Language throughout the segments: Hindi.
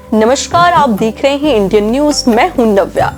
नमस्कार, आप देख रहे हैं इंडियन न्यूज। मैं हूं नव्या।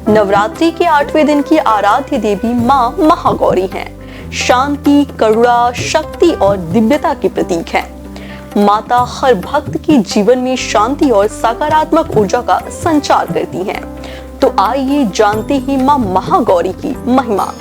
नवरात्रि के 8वें दिन की आराध्य देवी मां महागौरी हैं। शांति, करुणा, शक्ति और दिव्यता की प्रतीक हैं। माता हर भक्त के जीवन में शांति और सकारात्मक ऊर्जा का संचार करती हैं। तो आइए जानते हैं मां महागौरी की महिमा।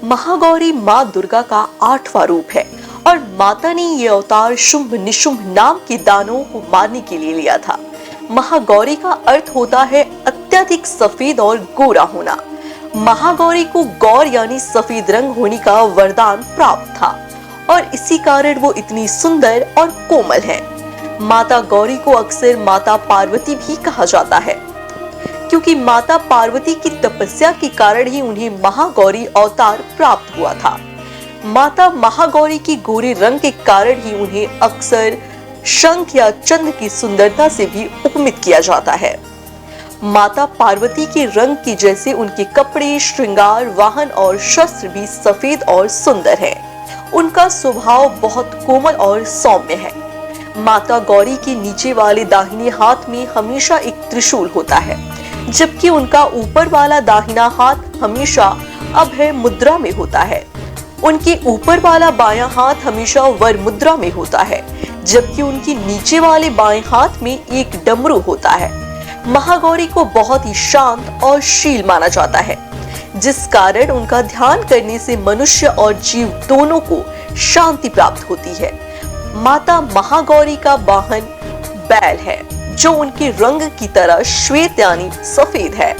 महागौरी मां दुर्गा का 8वां रूप है और माता ने ये अवतार शुंभ निशुंभ नाम के दानवों को मारने के लिए लिया था। महागौरी का अर्थ होता है अत्यधिक सफेद और गोरा होना। महागौरी को गौर यानी सफेद रंग होने का वरदान प्राप्त था और इसी कारण वो इतनी सुंदर और कोमल है। माता गौरी को अक्सर माता पार्वती भी कहा जाता है, क्योंकि माता पार्वती की तपस्या के कारण ही उन्हें महागौरी अवतार प्राप्त हुआ था। माता महागौरी की गोरे रंग के कारण ही उन्हें अक्सर शंख या चंद्र की सुंदरता से भी उपमित किया जाता है। माता पार्वती के रंग की जैसे उनके कपड़े, श्रृंगार, वाहन और शस्त्र भी सफेद और सुंदर है। उनका स्वभाव बहुत कोमल और सौम्य है। माता गौरी के नीचे वाले दाहिने हाथ में हमेशा एक त्रिशूल होता है, जबकि उनका ऊपर वाला दाहिना हाथ हमेशा अभय मुद्रा में होता है। उनके ऊपर वाला बायां हाथ हमेशा वर मुद्रा में होता है, जबकि उनके नीचे वाले बाएं हाथ में एक डमरू होता है। महागौरी को बहुत ही शांत और शील माना जाता है, जिस कारण उनका ध्यान करने से मनुष्य और जीव दोनों को शांति प्राप्त होती है। माता महागौरी का वाहन बैल है, जो उनके रंग की तरह श्वेत यानी सफेद है।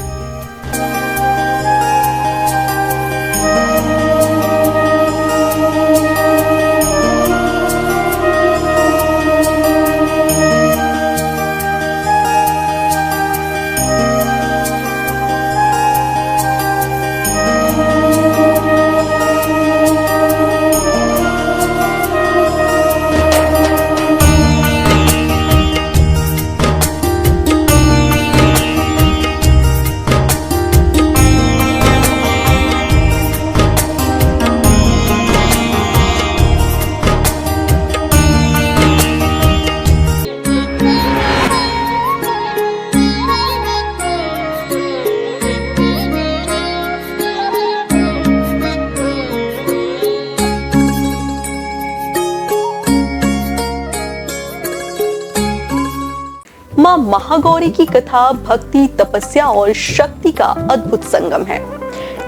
मां महागौरी की कथा भक्ति, तपस्या और शक्ति का अद्भुत संगम है।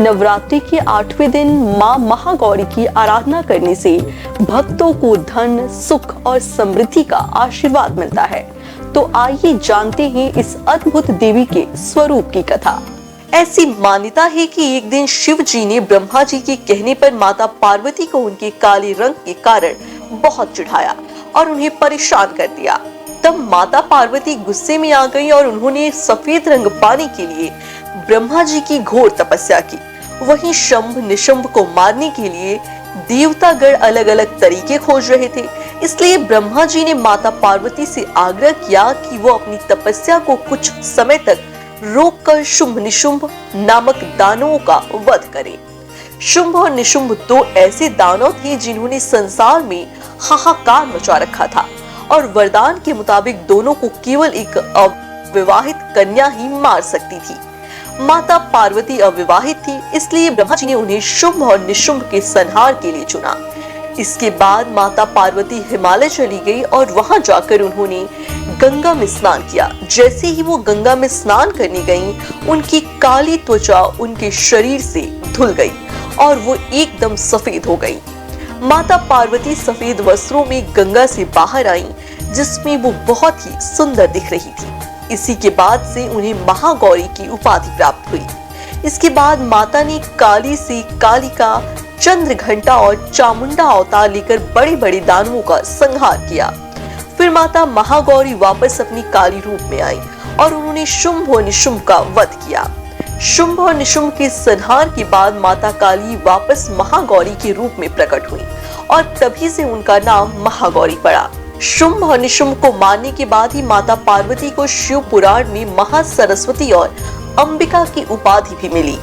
नवरात्रि के 8वें दिन मां महागौरी की आराधना करने से भक्तों को धन, सुख और समृद्धि का आशीर्वाद मिलता है। तो आइए जानते हैं इस अद्भुत देवी के स्वरूप की कथा। ऐसी मान्यता है कि एक दिन शिव जी ने ब्रह्मा जी के कहने पर माता पार्वती को उनके काले रंग के कारण बहुत चिढ़ाया और उन्हें परेशान कर दिया। तब माता पार्वती गुस्से में आ गई और उन्होंने सफेद रंग पाने के लिए ब्रह्मा जी की घोर तपस्या की। वहीं शंभ निशंभ को मारने के लिए देवतागण अलग अलग तरीके खोज रहे थे, इसलिए ब्रह्मा जी ने माता पार्वती से आग्रह किया कि वो अपनी तपस्या को कुछ समय तक रोककर शुंभ निशुंभ नामक दानवों का वध करें। शुंभ और निशुंभ दो ऐसे दानव थे जिन्होंने संसार में हाहाकार मचा रखा था और वरदान के मुताबिक दोनों को केवल एक अविवाहित कन्या ही मार सकती थी। माता पार्वती अविवाहित थी, इसलिए ब्रह्मा जी ने उन्हें शुंभ और निशुंभ के संहार के लिए चुना। इसके बाद माता पार्वती हिमालय चली गई और वहां जाकर उन्होंने गंगा में स्नान किया। जैसे ही वो गंगा में स्नान करने गईं, उनकी काली त्वचा उनके शरीर से धुल गई और वो एकदम सफेद हो गई। माता पार्वती सफेद वस्त्रों में गंगा से बाहर आईं, जिसमें वो बहुत ही सुंदर दिख रही थी। इसी के बाद से उन्हें महागौरी की उपाधि प्राप्त हुई। इसके बाद माता ने काली से कालिका, चंद्र घंटा और चामुंडा अवतार लेकर बड़े बड़े दानवों का संहार किया। फिर माता महागौरी वापस अपनी काली रूप में आई और उन्होंने शुंभ और निशुंभ का वध किया। शुंभ और निशुंभ के संहार के बाद माता काली वापस महागौरी के रूप में प्रकट हुई और तभी से उनका नाम महागौरी पड़ा। शुंभ और निशुंभ को मारने के बाद ही माता पार्वती को शिव पुराण में महासरस्वती और अंबिका की उपाधि भी मिली।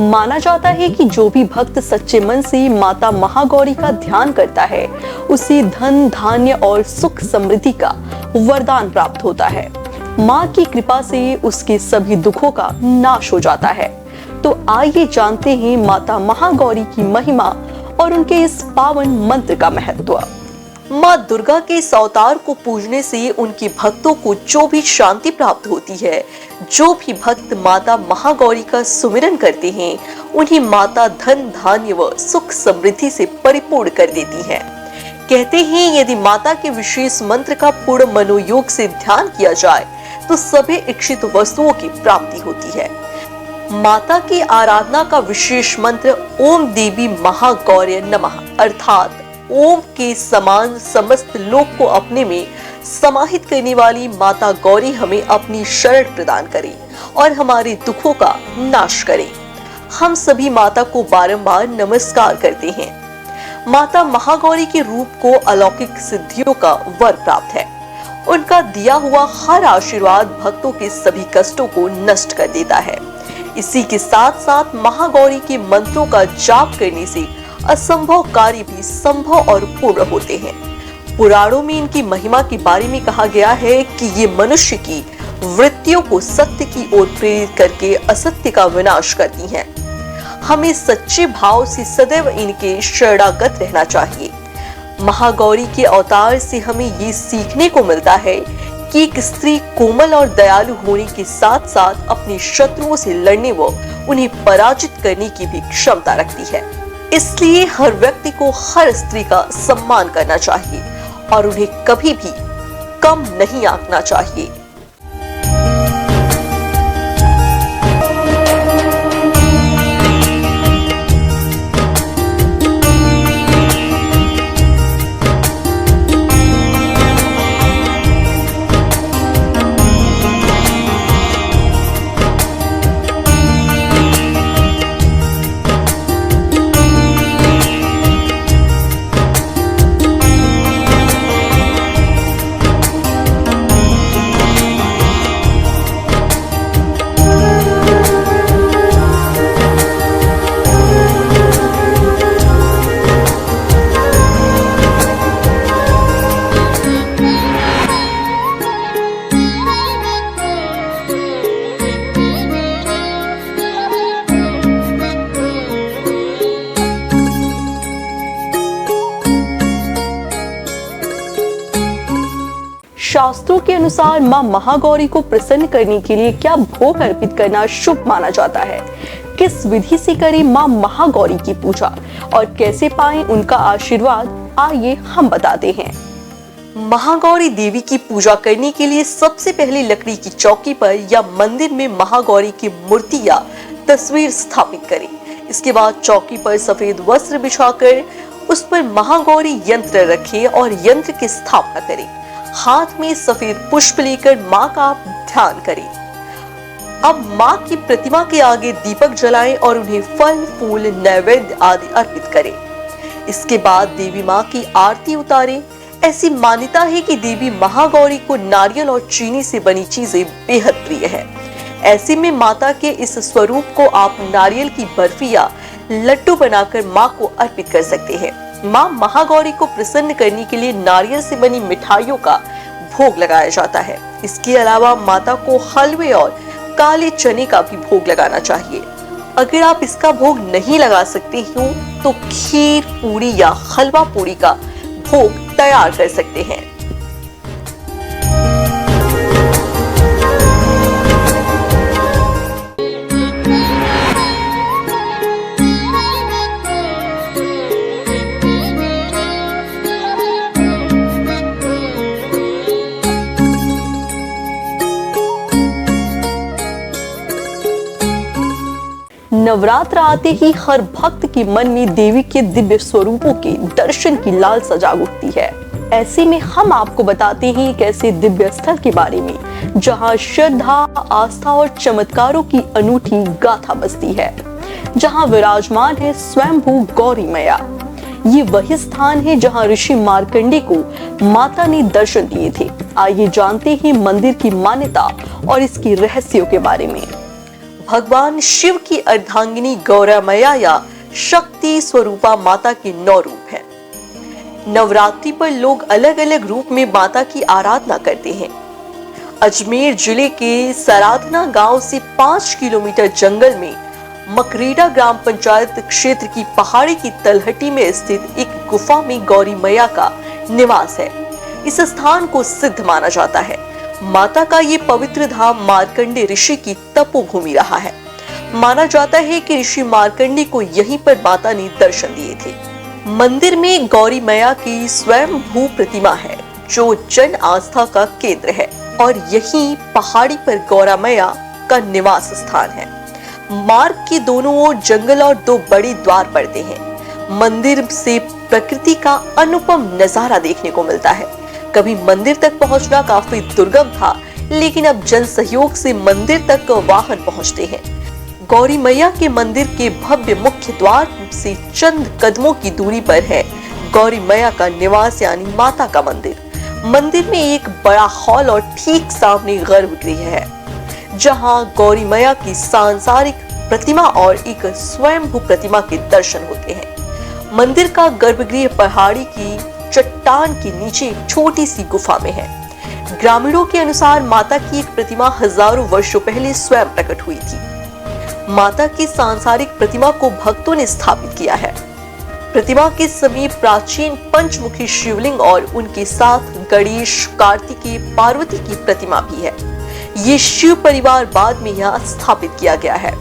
माना जाता है कि जो भी भक्त सच्चे मन से माता महागौरी का ध्यान करता है उसे धन धान्य और सुख समृद्धि का वरदान प्राप्त होता है। माँ की कृपा से उसके सभी दुखों का नाश हो जाता है। तो आइए जानते हैं माता महागौरी की महिमा और उनके इस पावन मंत्र का महत्व। माँ दुर्गा के इस अवतार को पूजने से उनके भक्तों को जो भी शांति प्राप्त होती है, जो भी भक्त माता महागौरी का सुमिरन करते हैं, उन्हें माता धन धान्य व सुख समृद्धि से परिपूर्ण कर देती है। कहते हैं यदि माता के विशेष मंत्र का पूर्ण मनोयोग से ध्यान किया जाए तो सभी इच्छित वस्तुओं की प्राप्ति होती है। माता की आराधना का विशेष मंत्र ओम देवी महागौर्य नमः अर्थात ओम के समान समस्त लोक को अपने में समाहित करने वाली माता गौरी हमें अपनी शरण प्रदान करे और हमारे दुखों का नाश करे। हम सभी माता को बारंबार नमस्कार करते हैं। माता महागौरी के रूप को अलौकिक सिद्धियों का वर प्राप्त है। उनका दिया हुआ हर आशीर्वाद भक्तों के सभी कष्टों को नष्ट कर देता है। इसी के साथ साथ महागौरी के मंत्रों का जाप करने से असंभव कार्य भी संभव और पूर्ण होते हैं। पुराणों में इनकी महिमा के बारे में कहा गया है कि ये मनुष्य की वृत्तियों को सत्य की ओर प्रेरित करके असत्य का विनाश करती हैं। हमें सच्चे भाव से सदैव इनके शरणागत रहना चाहिए। महागौरी के अवतार से हमें ये सीखने को मिलता है कि एक स्त्री कोमल और दयालु होने के साथ साथ अपने शत्रुओं से लड़ने व उन्हें पराजित करने की भी क्षमता रखती है। इसलिए हर व्यक्ति को हर स्त्री का सम्मान करना चाहिए और उन्हें कभी भी कम नहीं आंकना चाहिए। शास्त्रों के अनुसार मां महागौरी को प्रसन्न करने के लिए क्या भोग अर्पित करना शुभ माना जाता है, किस विधि से करें मां महागौरी की पूजा और कैसे पाएं उनका आशीर्वाद, आइए हम बताते हैं। महागौरी देवी की पूजा करने के लिए सबसे पहले लकड़ी की चौकी पर या मंदिर में महागौरी की मूर्ति या तस्वीर स्थापित करें। इसके बाद चौकी पर सफेद वस्त्र बिछाकर उस पर महागौरी यंत्र रखें और यंत्र की स्थापना करें। हाथ में सफेद पुष्प लेकर माँ का ध्यान करें। अब माँ की प्रतिमा के आगे दीपक जलाएं और उन्हें फल फूल नैवेद्य आदि अर्पित करें। इसके बाद देवी माँ की आरती उतारें। ऐसी मान्यता है कि देवी महागौरी को नारियल और चीनी से बनी चीजें बेहद प्रिय है। ऐसे में माता के इस स्वरूप को आप नारियल की बर्फी या लड्डू बनाकर माँ को अर्पित कर सकते हैं। माँ महागौरी को प्रसन्न करने के लिए नारियल से बनी मिठाइयों का भोग लगाया जाता है। इसके अलावा माता को हलवे और काले चने का भी भोग लगाना चाहिए। अगर आप इसका भोग नहीं लगा सकते हो तो खीर पूरी या हलवा पूरी का भोग तैयार कर सकते हैं। नवरात्र आते ही हर भक्त के मन में देवी के दिव्य स्वरूपों के दर्शन की लालसा जाग उठती है। ऐसे में हम आपको बताते हैं एक ऐसे दिव्य स्थल के बारे में जहां श्रद्धा, आस्था और चमत्कारों की अनूठी गाथा बसती है, जहां विराजमान है स्वयंभू गौरी मैया। ये वही स्थान है जहां ऋषि मार्कंडे को माता ने दर्शन दिए थे। आइए जानते हैं मंदिर की मान्यता और इसकी रहस्यों के बारे में। भगवान शिव की अर्धांगिनी गौरा मैया या शक्ति स्वरूपा माता के 9 रूप हैं। नवरात्रि पर लोग अलग अलग रूप में माता की आराधना करते हैं। अजमेर जिले के सराधना गांव से 5 किलोमीटर जंगल में मकरेड़ा ग्राम पंचायत क्षेत्र की पहाड़ी की तलहटी में स्थित एक गुफा में गौरी मैया का निवास है। इस स्थान को सिद्ध माना जाता है। माता का ये पवित्र धाम मार्कंडे ऋषि की तपोभूमि रहा है। माना जाता है कि ऋषि मार्कंडे को यहीं पर माता ने दर्शन दिए थे। मंदिर में गौरी मैया की स्वयं भू प्रतिमा है जो जन आस्था का केंद्र है और यहीं पहाड़ी पर गौरा मैया का निवास स्थान है। मार्ग के दोनों ओर जंगल और 2 बड़े द्वार पड़ते हैं। मंदिर से प्रकृति का अनुपम नजारा देखने को मिलता है। कभी मंदिर तक पहुंचना काफी दुर्गम था, लेकिन अब जन सहयोग से मंदिर तक वाहन पहुंचते हैं। गौरी मैया के मंदिर के भव्य मुख्य द्वार से चंद कदमों की दूरी पर है गौरी मैया का निवास यानी माता का मंदिर। मंदिर में एक बड़ा हॉल और ठीक सामने गर्भगृह है जहां गौरी मैया की सांसारिक प्रतिमा और एक स्वयंभू प्रतिमा के दर्शन होते हैं। मंदिर का गर्भगृह पहाड़ी की चट्टान के नीचे एक छोटी सी गुफा में है। ग्रामीणों के अनुसार माता की एक प्रतिमा हजारों वर्षों पहले स्वयं प्रकट हुई थी। माता की सांसारिक प्रतिमा को भक्तों ने स्थापित किया है। प्रतिमा के समीप प्राचीन पंचमुखी शिवलिंग और उनके साथ गणेश, कार्तिकेय, पार्वती की प्रतिमा भी है। ये शिव परिवार बाद में यहाँ स्थापित किया गया है।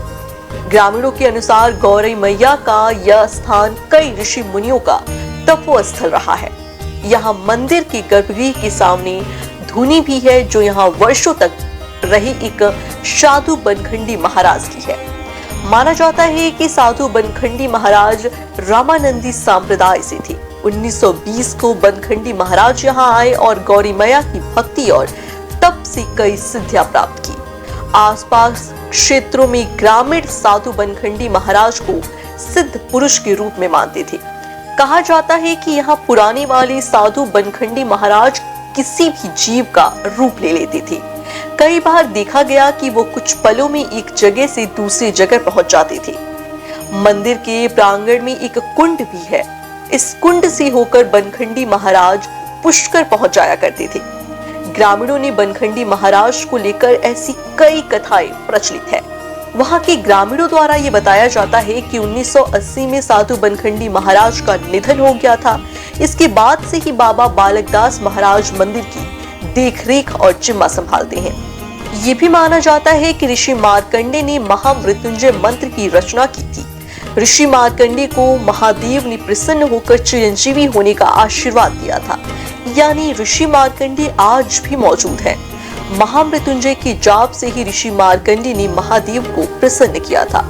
ग्रामीणों के अनुसार गौरी मैया का यह स्थान कई ऋषि मुनियों का तपोस्थल रहा है। यहाँ मंदिर के गर्भगृह के सामने धुनी भी है जो यहाँ वर्षों तक रहे एक साधु बनखंडी महाराज की है। माना जाता है कि साधु बनखंडी महाराज रामानंदी संप्रदाय से थे। 1920 को बनखंडी महाराज यहाँ आए और गौरी मैया की भक्ति और तप से कई सिद्धियां प्राप्त की। आसपास क्षेत्रों में ग्रामीण साधु बनखंडी महाराज को सिद्ध पुरुष के रूप में मानते थे। कहा जाता है कि यहाँ पुराने वाले साधु बनखंडी महाराज किसी भी जीव का रूप ले लेते थे। कई बार देखा गया कि वो कुछ पलों में एक जगह से दूसरी जगह पहुंच जाते थे। मंदिर के प्रांगण में एक कुंड भी है। इस कुंड से होकर बनखंडी महाराज पुष्कर पहुंच जाया करते थे। ग्रामीणों ने बनखंडी महाराज को लेकर ऐसी कई कथाएं प्रचलित है। वहां के ग्रामीणों द्वारा ये बताया जाता है कि 1980 में साधु बनखंडी महाराज का निधन हो गया था। इसके बाद से ही बाबा बालकदास महाराज मंदिर की देखरेख और जिम्मा संभालते हैं। ये भी माना जाता है कि ऋषि मार्कंडे ने महामृत्युंजय मंत्र की रचना की थी। ऋषि मार्कंडे को महादेव ने प्रसन्न होकर चिरंजीवी होने का आशीर्वाद दिया था, यानी ऋषि मार्कंडे आज भी मौजूद है। महामृत्युंजय के जाप से ही ऋषि मार्कंडे ने महादेव को प्रसन्न किया था।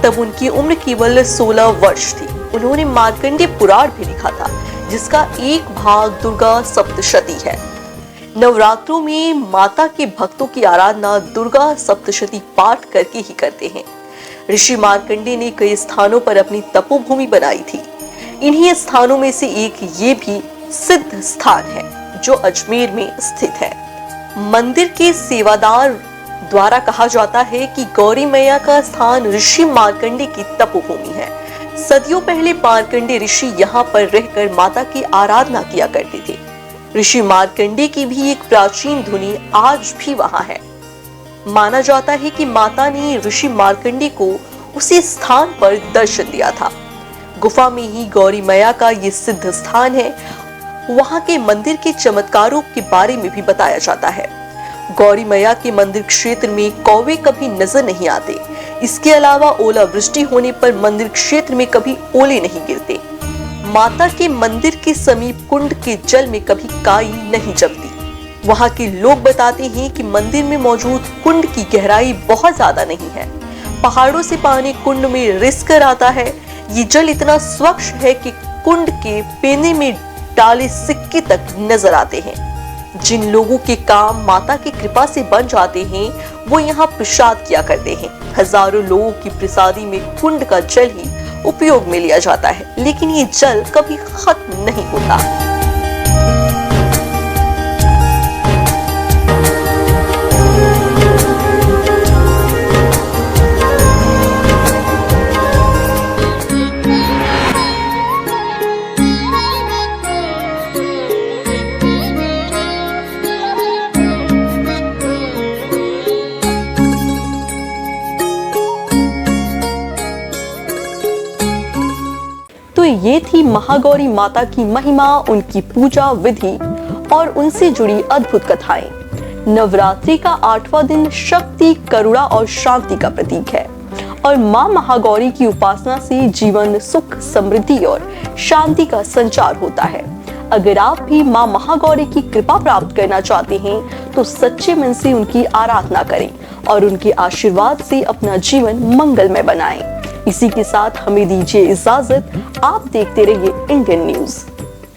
तब उनकी उम्र केवल 16 वर्ष थी। उन्होंने मार्कंडे पुराण भी लिखा था, जिसका एक भाग दुर्गा सप्तशती है। नवरात्रों में माता के भक्तों की आराधना दुर्गा सप्तशती पाठ करके ही करते हैं। ऋषि मार्कंडे ने कई स्थानों पर अपनी तपोभूमि बनाई थी। इन्हीं स्थानों में से एक ये भी सिद्ध स्थान है जो अजमेर में स्थित है। मंदिर के सेवादार द्वारा कहा जाता है कि गौरी मैया का स्थान ऋषि मार्कंडे की तपोभूमि है। सदियों पहले मार्कंडे ऋषि यहाँ पर रहकर माता की आराधना किया करते थे। ऋषि मार्कंडे की भी एक प्राचीन धुनी आज भी वहां है। माना जाता है कि माता ने ऋषि मार्कंडे को उसी स्थान पर दर्शन दिया था। गुफा में ही गौरी मैया का ये सिद्ध स्थान है। वहां के मंदिर के चमत्कारों के बारे में भी बताया जाता है। गौरी मैया के मंदिर क्षेत्र में कौवे कभी नजर नहीं आते। इसके अलावा ओलावृष्टि होने पर मंदिर क्षेत्र में कभी ओले नहीं गिरते। माता के मंदिर के समीप कुंड के जल में कभी काई नहीं जमती। वहां के लोग बताते हैं कि मंदिर में मौजूद कुंड की गहराई बहुत ज्यादा नहीं है। पहाड़ों से पानी कुंड में रिस कर आता है। ये जल इतना स्वच्छ है कि कुंड के पेने में डाले सिक्के तक नजर आते हैं। जिन लोगों के काम माता की कृपा से बन जाते हैं वो यहाँ प्रसाद किया करते हैं। हजारों लोगों की प्रसादी में कुंड का जल ही उपयोग में लिया जाता है, लेकिन ये जल कभी खत्म नहीं होता। ये थी महागौरी माता की महिमा, उनकी पूजा विधि और उनसे जुड़ी अद्भुत कथाएं। नवरात्रि का 8वां दिन शक्ति, करुणा और शांति का प्रतीक है और मां महागौरी की उपासना से जीवन, सुख, समृद्धि और शांति का संचार होता है। अगर आप भी मां महागौरी की कृपा प्राप्त करना चाहते हैं तो सच्चे मन से उनकी आराधना करें और उनके आशीर्वाद से अपना जीवन मंगलमय बनाएं। इसी के साथ हमें दीजिए इजाजत। आप देखते रहिए इंडियन न्यूज।